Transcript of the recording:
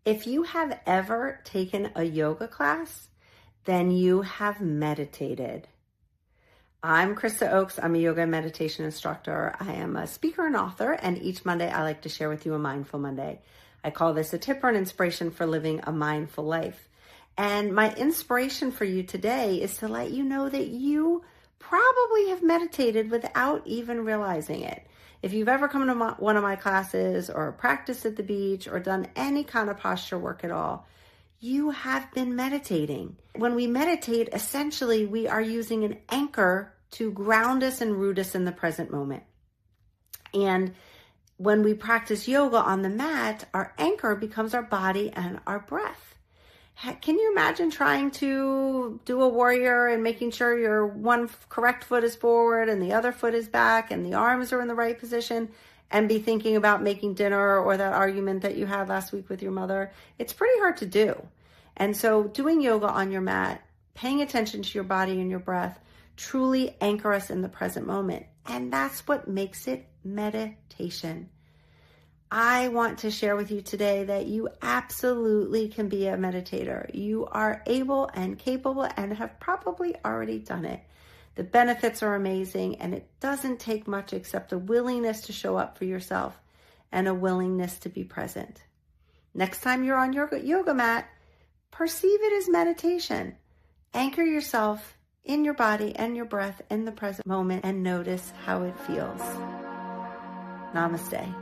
If you have ever taken a yoga class, then you have meditated. I'm Krista Oakes. I'm a yoga and meditation instructor. I am a speaker and author, and each Monday I like to share with you a Mindful Monday. I call this a tip or an inspiration for living a mindful life. And my inspiration for you today is to let you know that you probably have meditated without even realizing it. If you've ever come to one of my classes or practiced at the beach or done any kind of posture work at all, you have been meditating. When we meditate, essentially we are using an anchor to ground us and root us in the present moment. And when we practice yoga on the mat, our anchor becomes our body and our breath. Can you imagine trying to do a warrior and making sure your one correct foot is forward and the other foot is back and the arms are in the right position and be thinking about making dinner or that argument that you had last week with your mother? It's pretty hard to do. And so doing yoga on your mat, paying attention to your body and your breath, truly anchor us in the present moment. And that's what makes it meditation. I want to share with you today that you absolutely can be a meditator. You are able and capable and have probably already done it. The benefits are amazing, and it doesn't take much except a willingness to show up for yourself and a willingness to be present. Next time you're on your yoga mat, perceive it as meditation. Anchor yourself in your body and your breath in the present moment and notice how it feels. Namaste.